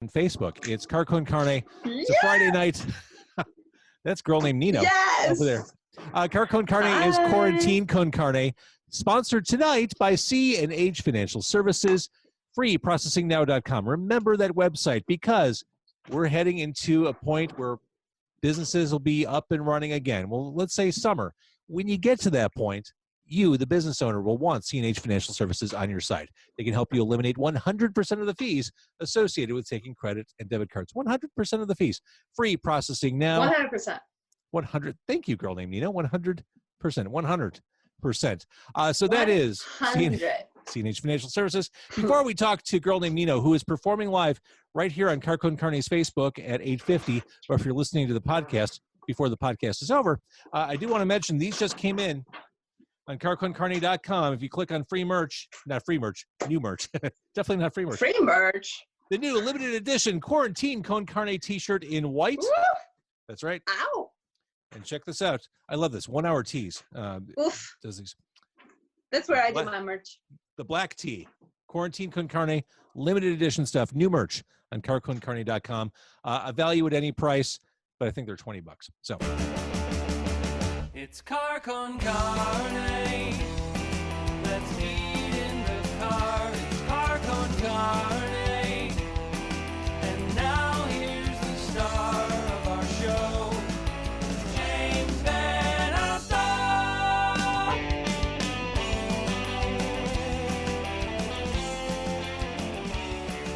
on Facebook. It's Carne. It's a Yes! Friday night. That's Girl Named Nino over there. Carne is Quarantine Con Carne, sponsored tonight by C&H Financial Services, freeprocessingnow.com. Remember that website because we're heading into a point where businesses will be up and running again. Well, let's say summer. When you get to that point, you, the business owner, will want C&H Financial Services on your site. They can help you eliminate 100% of the fees associated with taking credit and debit cards. 100% of the fees. Free processing now. 100%. 100. Thank you, Girl Named Nino. 100%. 100%. So that is C&H Financial Services. Before we talk to Girl Named Nino, who is performing live right here on Carne's Facebook at 8:50, or if you're listening to the podcast before the podcast is over, I do want to mention these just came in on carne.com. If you click on free merch, not free merch, new merch, definitely not free merch. Free merch. The new limited edition Quarantine Con Carne t-shirt in white. Woo! That's right. Ow. And check this out. I love this. 1 hour tees. Oof. That's where I do my merch. The black tee. Quarantine Con Carne, limited edition stuff, new merch on carne.com. A value at any price, but I think they're $20. So. It's Car Con Carne. Let's eat in the car. It's Car Con Carne. And now here's the star of our show, James Van Alstyne.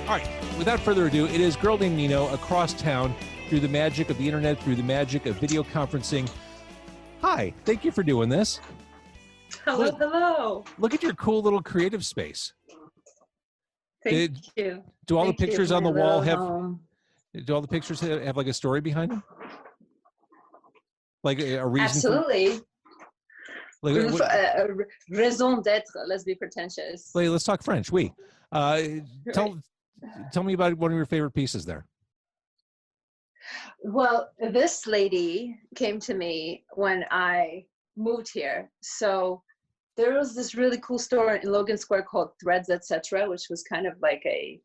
All right, without further ado, it is Girl Named Nino across town through the magic of the internet, through the magic of video conferencing. Hi, thank you for doing this. Hello. Look at your cool little creative space. Thank you. Do all the pictures on the wall have like a story behind them? Like a reason? Absolutely. Raison d'être. Let's be pretentious. Let's talk French. Oui. Tell me about one of your favorite pieces there. Well, this lady came to me when I moved here. So there was this really cool store in Logan Square called Threads, etc., which was kind of like a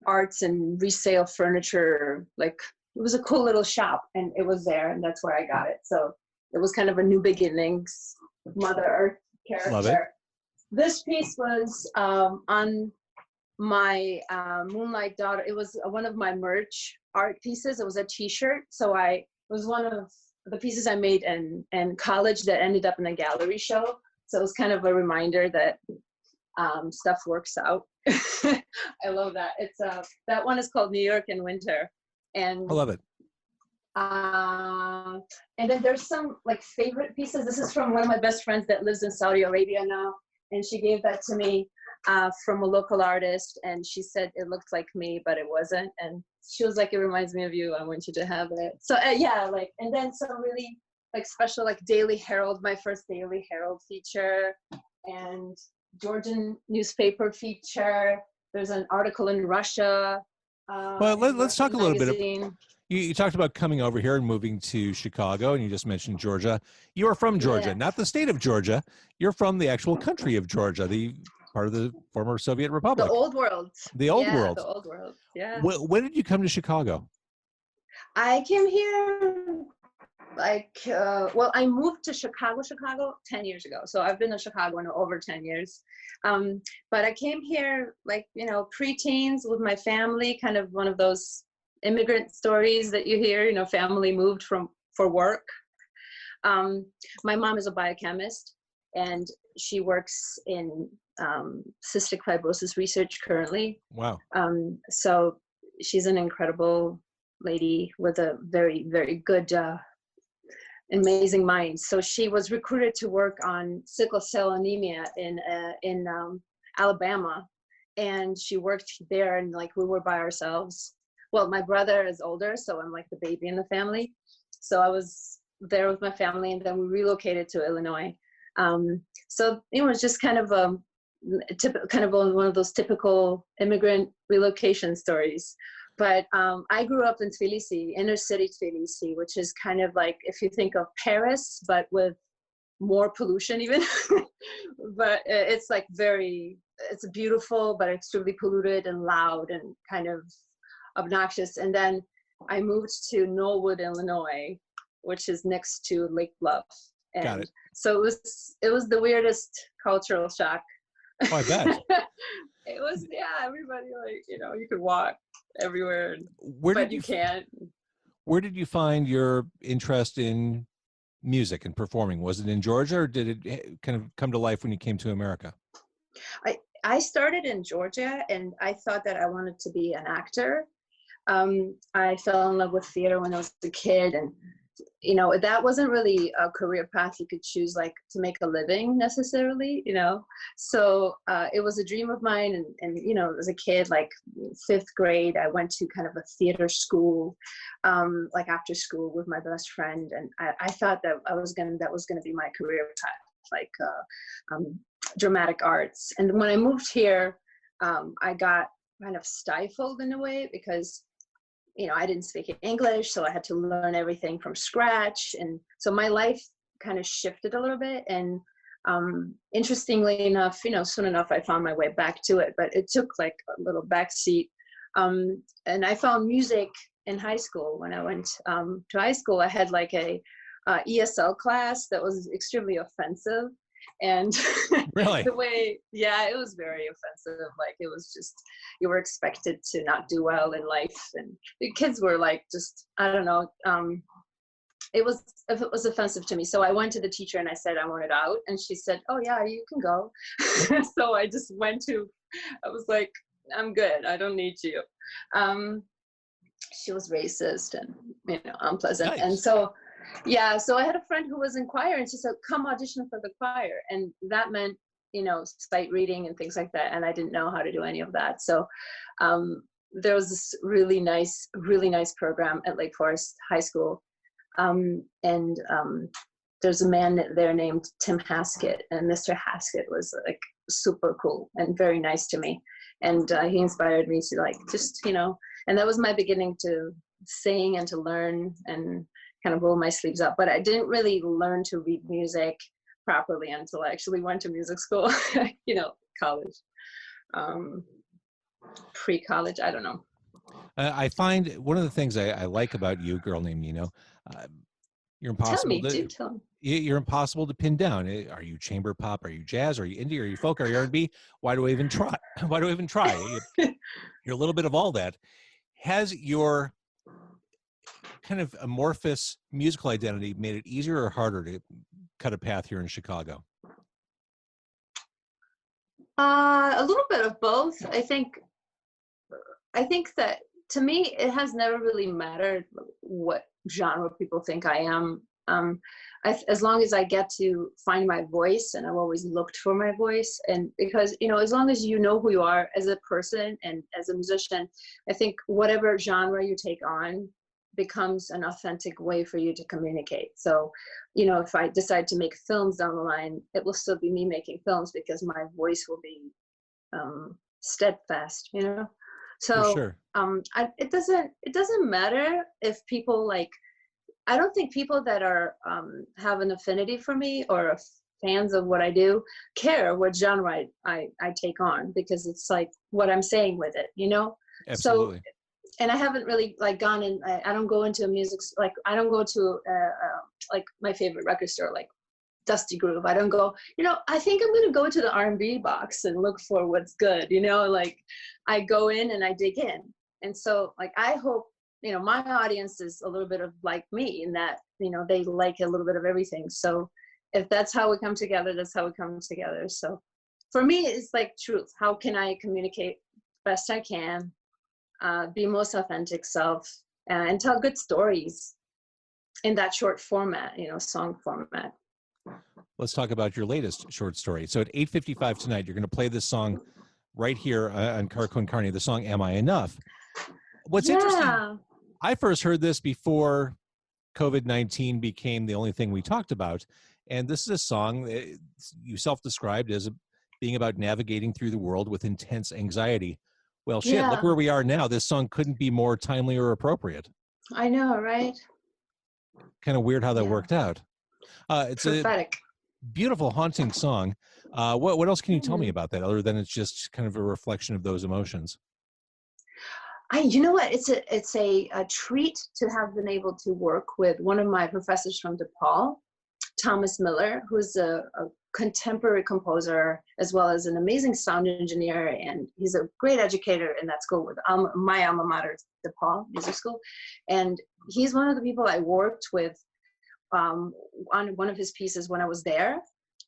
arts and resale furniture. Like it was a cool little shop, and it was there, and that's where I got it. So it was kind of a new beginnings, Mother Earth character. Love it. This piece was on my Moonlight Daughter. It was one of my merch art pieces. It was a t-shirt. So it was one of the pieces I made in college that ended up in a gallery show. So it was kind of a reminder that stuff works out. I love that. It's that one is called New York in Winter. And I love it. And then there's some like favorite pieces. This is from one of my best friends that lives in Saudi Arabia now. And she gave that to me from a local artist, and she said it looked like me, but it wasn't. And she was like, "It reminds me of you. I want you to have it." So and then some really like special like Daily Herald, my first Daily Herald feature, and Georgian newspaper feature. There's an article in Russia. Well, let's talk a little bit. You talked about coming over here and moving to Chicago, and you just mentioned Georgia. You are from Georgia, not the state of Georgia. You're from the actual country of Georgia, the part of the former Soviet Republic. The old world. The old world. The old world, yeah. When did you come to Chicago? I came here I moved to Chicago 10 years ago. So I've been in Chicago in over 10 years. But I came here pre-teens with my family, kind of one of those immigrant stories that you hear, family moved for work. My mom is a biochemist, and she works in cystic fibrosis research currently. Wow. So she's an incredible lady with a very, very good, amazing mind. So she was recruited to work on sickle cell anemia in Alabama, and she worked there, and like we were by ourselves. Well, my brother is older, so I'm like the baby in the family. So I was there with my family, and then we relocated to Illinois. So it was just kind of one of those typical immigrant relocation stories. But I grew up in Tbilisi, inner city Tbilisi, which is kind of like if you think of Paris, but with more pollution even. But it's like very it's beautiful, but extremely polluted and loud and kind of obnoxious. And then I moved to Norwood, Illinois, which is next to Lake Bluff. And Got it. so it was the weirdest cultural shock. Oh, I bet. It was, yeah, everybody, like, you know, you could walk everywhere, Where but did you can't. Where did you find your interest in music and performing? Was it in Georgia, or did it kind of come to life when you came to America? I started in Georgia, and I thought that I wanted to be an actor. I fell in love with theater when I was a kid, and you know, that wasn't really a career path you could choose, like, to make a living necessarily, you know. So it was a dream of mine, and you know, as a kid, like 5th grade, I went to kind of a theater school, like after school with my best friend, and I thought that that was gonna be my career path, like dramatic arts. And when I moved here, I got kind of stifled in a way because, you know, I didn't speak English, so I had to learn everything from scratch. And so my life kind of shifted a little bit. And interestingly enough, you know, soon enough, I found my way back to it, but it took like a little backseat. And I found music in high school. When I went to high school, I had like a ESL class that was extremely offensive. And Really? the way, yeah, it was very offensive. Like, it was just, you were expected to not do well in life, and the kids were like, just, I don't know, it was offensive to me. So I went to the teacher and I said I wanted out, and she said, oh yeah, you can go. So I just I was like, I'm good, I don't need you. She was racist and, you know, unpleasant. Nice. And so, yeah, so I had a friend who was in choir, and she said, come audition for the choir. And that meant, you know, sight reading and things like that. And I didn't know how to do any of that. So there was this really nice program at Lake Forest High School. There's a man there named Tim Haskett, and Mr. Haskett was like super cool and very nice to me. And he inspired me to, like, just, you know, and that was my beginning to sing and to learn and kind of roll my sleeves up. But I didn't really learn to read music properly until I actually went to music school, you know, college, pre-college, I don't know. I find one of the things I like about you, Girl Named Nino, you're impossible. Tell me. You're impossible to pin down. Are you chamber pop? Are you jazz? Are you indie? Are you folk? Are you R&B? Why do I even try? Why do I even try? You're a little bit of all that. Has your kind of amorphous musical identity made it easier or harder to cut a path here in Chicago? A little bit of both. I think that, to me, it has never really mattered what genre people think I am. As long as I get to find my voice, and I've always looked for my voice, and because, you know, as long as you know who you are as a person and as a musician, I think whatever genre you take on becomes an authentic way for you to communicate. So, you know, if I decide to make films down the line, it will still be me making films because my voice will be steadfast, you know. So For sure. it doesn't matter if people, like, I don't think people that are have an affinity for me or fans of what I do care what genre I take on, because it's like what I'm saying with it, you know. Absolutely. So, and I haven't really, like, gone in, I don't go into a music, like, I don't go to like my favorite record store, like Dusty Groove. I don't go, you know, I think I'm going to go to the R&B box and look for what's good, you know, like, I go in and I dig in. And so, like, I hope, you know, my audience is a little bit of like me, in that, you know, they like a little bit of everything. So if that's how we come together, that's how we come together. So for me, it's like truth. How can I communicate best I can, be most authentic self, and tell good stories in that short format, you know, song format. Let's talk about your latest short story. So at 8:55 tonight, you're going to play this song right here on Carne, the song "Am I Enough?" What's interesting, I first heard this before COVID-19 became the only thing we talked about, and this is a song that you self-described as being about navigating through the world with intense anxiety. Well, shit, look where we are now. This song couldn't be more timely or appropriate. I know, right? Kind of weird how that worked out. It's prophetic. A beautiful, haunting song. What else can you tell me about that, other than it's just kind of a reflection of those emotions? You know what? It's a treat to have been able to work with one of my professors from DePaul, Thomas Miller, who's a contemporary composer as well as an amazing sound engineer, and he's a great educator in that school with my alma mater, DePaul Music School, and he's one of the people I worked with on one of his pieces when I was there,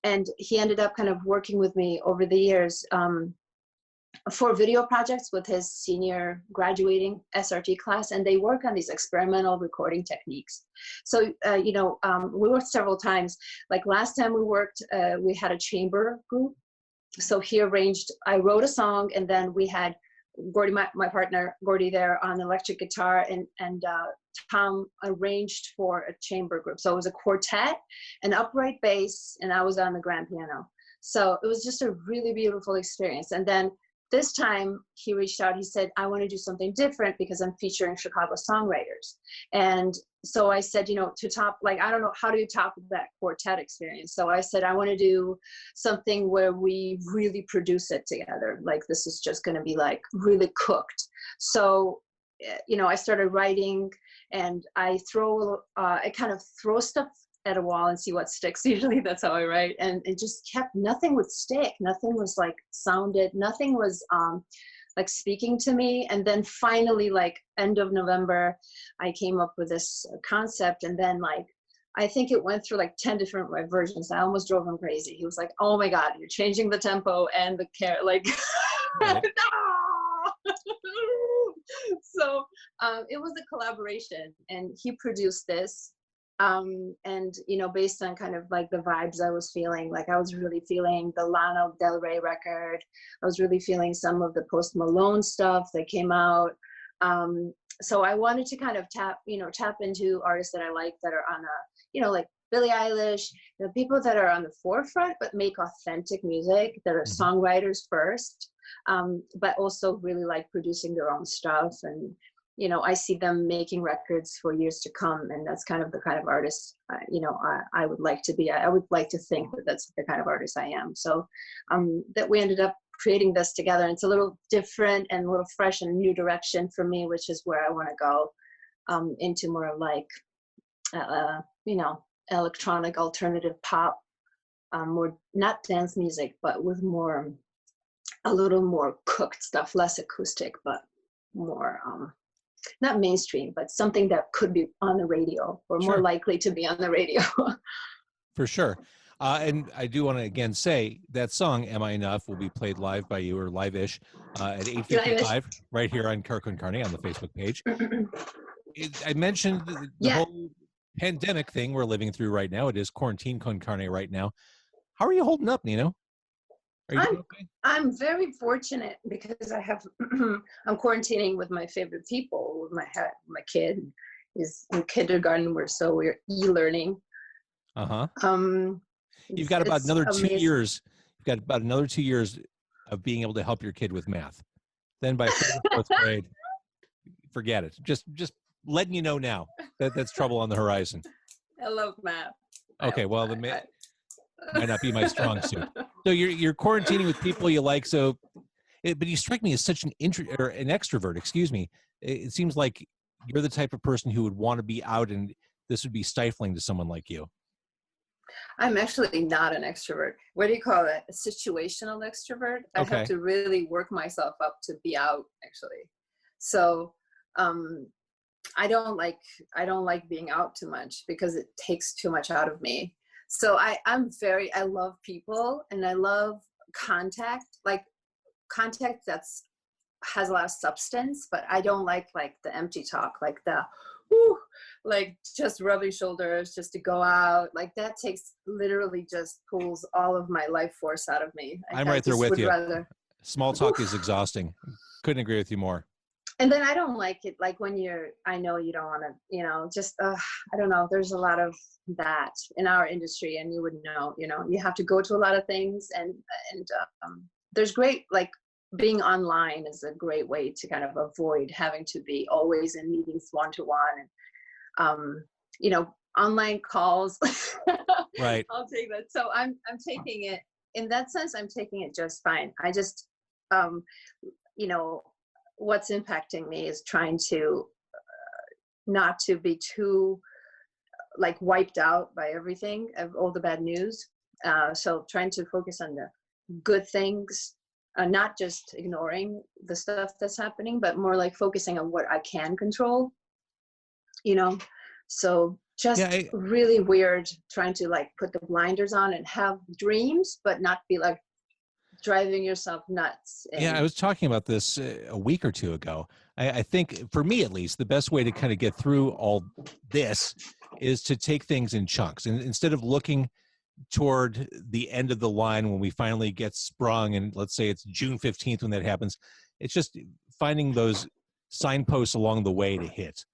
and he ended up kind of working with me over the years. For video projects with his senior graduating SRT class, and they work on these experimental recording techniques. So, we worked several times. Like last time we worked, we had a chamber group. So I wrote a song, and then we had Gordy, my partner, Gordy there on electric guitar, and Tom arranged for a chamber group. So it was a quartet, an upright bass, and I was on the grand piano. So it was just a really beautiful experience. And then this time he reached out, he said, I want to do something different because I'm featuring Chicago songwriters. And so I said, to top, like, I don't know, how do you top that quartet experience? So I said, I want to do something where we really produce it together. Like, this is just going to be like really cooked. So, I started writing, and I kind of throw stuff at a wall and see what sticks. Usually that's how I write, and it just nothing would stick. Nothing was like sounded, nothing was like speaking to me. And then finally, like end of November, I came up with this concept, and then like I think it went through like 10 different versions. I almost drove him crazy. He was like, oh my God, you're changing the tempo and the like right. So it was a collaboration, and he produced this. And based on kind of like the vibes I was feeling, like I was really feeling the Lana Del Rey record. I was really feeling some of the Post Malone stuff that came out. So I wanted to kind of tap into artists that I like that are on a, like Billie Eilish, people that are on the forefront, but make authentic music, that are songwriters first, but also really like producing their own stuff. And I see them making records for years to come, and that's kind of the kind of artist, I would like to be. I would like to think that that's the kind of artist I am. So that we ended up creating this together. And it's a little different and a little fresh and a new direction for me, which is where I want to go into more like, electronic alternative pop, more not dance music, but with a little more cooked stuff, less acoustic, but more not mainstream, but something that could be on the radio, or more likely to be on the radio. For sure. And I do want to again say that song, Am I Enough, will be played live by you, or live-ish, at 8:55 right here on Carne on the Facebook page. I mentioned the whole pandemic thing we're living through right now. It is quarantine con carne right now. How are you holding up, Nino? I'm very fortunate because I'm quarantining with my favorite people, with my kid is in kindergarten. We're e-learning. You've got about another 2 years. You've got about another 2 years of being able to help your kid with math. Then by fourth grade, forget it. Just letting you know now that that's trouble on the horizon. I love math. Okay, well, the math might not be my strong suit. So you're quarantining with people you like. So, but you strike me as such an extrovert. Excuse me. It seems like you're the type of person who would want to be out, and this would be stifling to someone like you. I'm actually not an extrovert. What do you call it? A situational extrovert. I have to really work myself up to be out, actually. So, I don't like being out too much because it takes too much out of me. So I love people, and I love contact has a lot of substance, but I don't like the empty talk, like just rubbing shoulders just to go out. Like that literally just pulls all of my life force out of me. I'm right there with you. Small talk is exhausting. Couldn't agree with you more. And then I don't like it, like when I know you don't want to, I don't know. There's a lot of that in our industry, and you would know, you have to go to a lot of things, and there's great, like being online is a great way to kind of avoid having to be always in meetings one-to-one, and, online calls. Right. I'll take that. So I'm taking it in that sense, I'm taking it just fine. I just, you know, what's impacting me is trying to not to be too like wiped out by everything of all the bad news. So trying to focus on the good things, not just ignoring the stuff that's happening, but more like focusing on what I can control, you know? So just really weird trying to like put the blinders on and have dreams, but not be like driving yourself nuts. Yeah, I was talking about this a week or two ago. I think for me, at least, the best way to kind of get through all this is to take things in chunks. And instead of looking toward the end of the line when we finally get sprung, and let's say it's June 15th when that happens, it's just finding those signposts along the way to hit,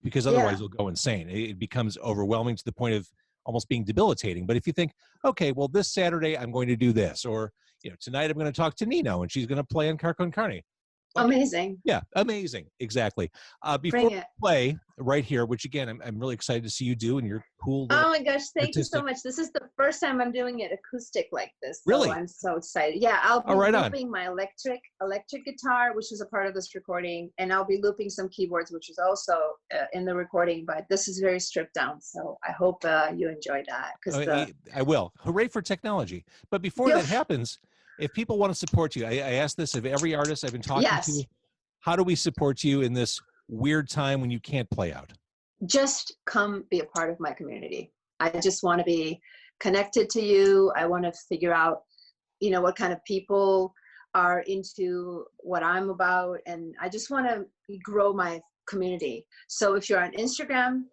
because otherwise you'll go insane. It becomes overwhelming to the point of almost being debilitating. But if you think, okay, well, this Saturday I'm going to do this, or tonight I'm going to talk to Nino and she's going to play on Carne. Amazing. Yeah, amazing. Exactly. Before we play right here, which again, I'm really excited to see you do, and you're cool. Oh my gosh, thank you so much. This is the first time I'm doing it acoustic like this. So really? I'm so excited. Yeah, I'll be looping my electric guitar, which is a part of this recording, and I'll be looping some keyboards, which is also in the recording, but this is very stripped down. So I hope you enjoy that. I will. Hooray for technology. But before that happens, if people want to support you, I ask this of every artist I've been talking to, how do we support you in this weird time when you can't play out? Just come be a part of my community. I just want to be connected to you. I want to figure out, what kind of people are into what I'm about. And I just want to grow my community. So if you're on Instagram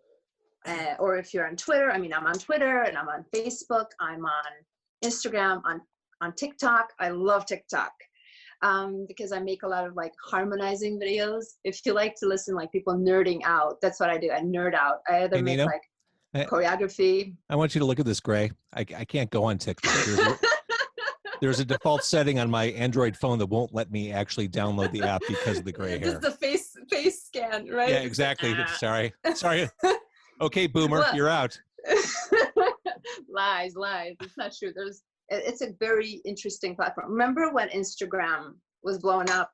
or if you're on Twitter, I'm on Twitter and I'm on Facebook, I'm on Instagram, on TikTok. I love TikTok because I make a lot of like harmonizing videos. If you like to listen like people nerding out, that's what I do. I nerd out. I either make like choreography. I want you to look at this, Gray. I can't go on TikTok. There's a default setting on my Android phone that won't let me actually download the app because of the gray hair. Just the face scan, right? Yeah, exactly. Sorry. Okay, boomer, you're out. Lies. It's not true. It's a very interesting platform. Remember when Instagram was blowing up?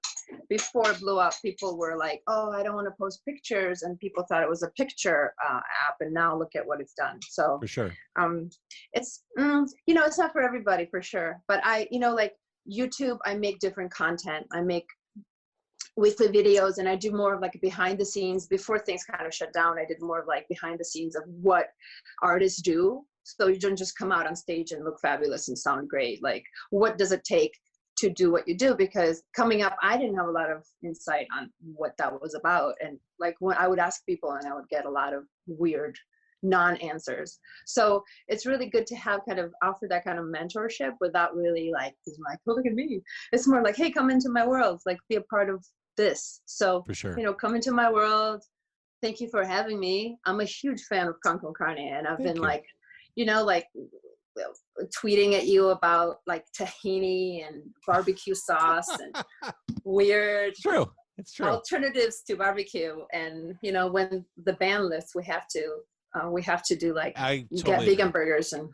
Before it blew up, people were like, oh, I don't want to post pictures. And people thought it was a picture app. And now look at what it's done. So for sure. It's, it's not for everybody for sure. But like YouTube, I make different content. I make weekly videos and I do more of like behind the scenes. Before things kind of shut down, I did more of like behind the scenes of what artists do. So you don't just come out on stage and look fabulous and sound great. Like, what does it take to do what you do? Because coming up, I didn't have a lot of insight on what that was about. And like when I would ask people and I would get a lot of weird non-answers. So it's really good to have kind of offer that kind of mentorship without really like, oh, look at me. It's more like, hey, come into my world, like be a part of this. So, for sure. Come into my world. Thank you for having me. I'm a huge fan of Carne and I've been like, like tweeting at you about like tahini and barbecue sauce and weird it's true alternatives to barbecue. And when the ban lifts, we have to do like get vegan burgers. And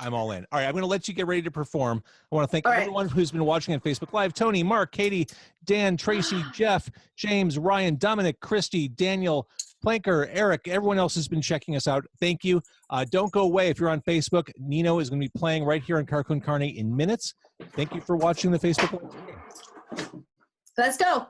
I'm all in. All right, I'm going to let you get ready to perform. I want to thank everyone who's been watching on Facebook Live. Tony, Mark, Katie, Dan, Tracy, Jeff, James, Ryan, Dominic, Christy, Daniel, Planker, Eric, everyone else has been checking us out. Thank you. Don't go away if you're on Facebook. Nino is going to be playing right here on Carne in minutes. Thank you for watching the Facebook Live. Let's go.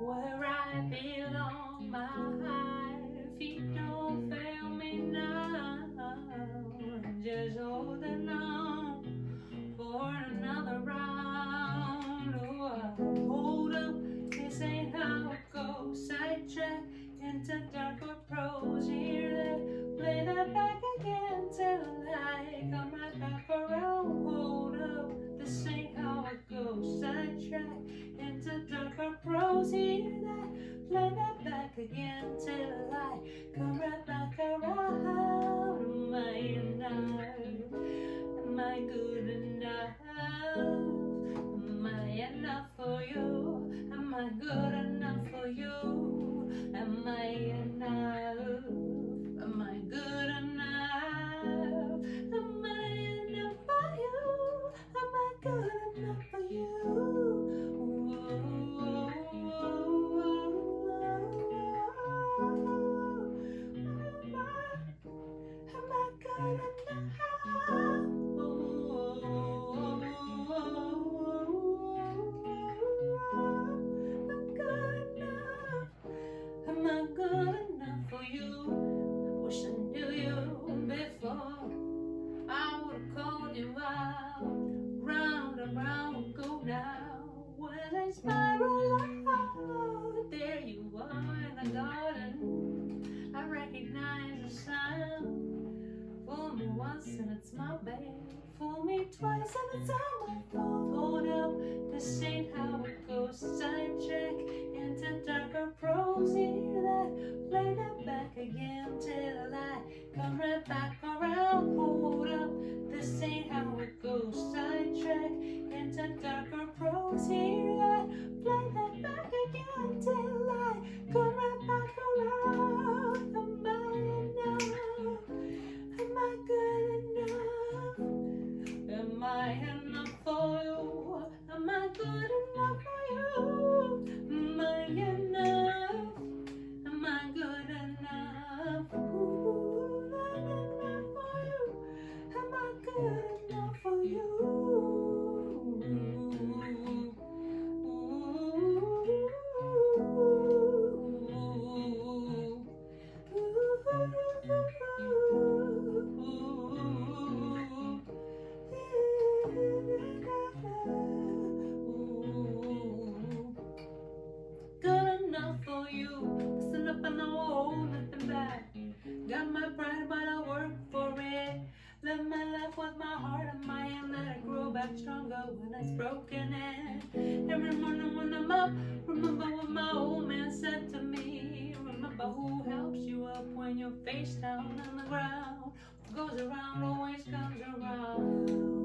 Where I belong, my feet don't fail me now. I'm just holding on for another go sidetracked into darker prose. Hear that, play that back again till I come right back around. Am I enough? Am I good enough? Am I enough for you? Am I good enough for you? Am I enough? Am I good enough? Am I enough for you? Am I good enough for you? Am I good enough? Am I good enough for you? Wish I knew you before. I would've called you out. Round and round we go now. When I spiral out, there you are in the garden. I recognize the sound. Fool me once and it's my bad. Fool me twice and it's all my fault. Hold up, this ain't how it goes. Sidetrack into darker prose. Hear that, play that back again till I come right back around. Hold up, this ain't how it goes. Sidetrack into darker prose. Hear that, play that back again till I come right back around. Am I enough? Am I good enough? Am I enough for you? Am I good enough for you? Am I enough? Am I good enough? Ooh, not enough for you. Am I good enough for you? Good enough for you. Listen up and I won't hold nothing back. Got my pride, but I work for it. Live my life with my heart in my hand. Let it grow back stronger when it's broken. And every morning when I'm up, remember what my old man said to me. Remember who helps you up when you're face down on the ground. What goes around always comes around.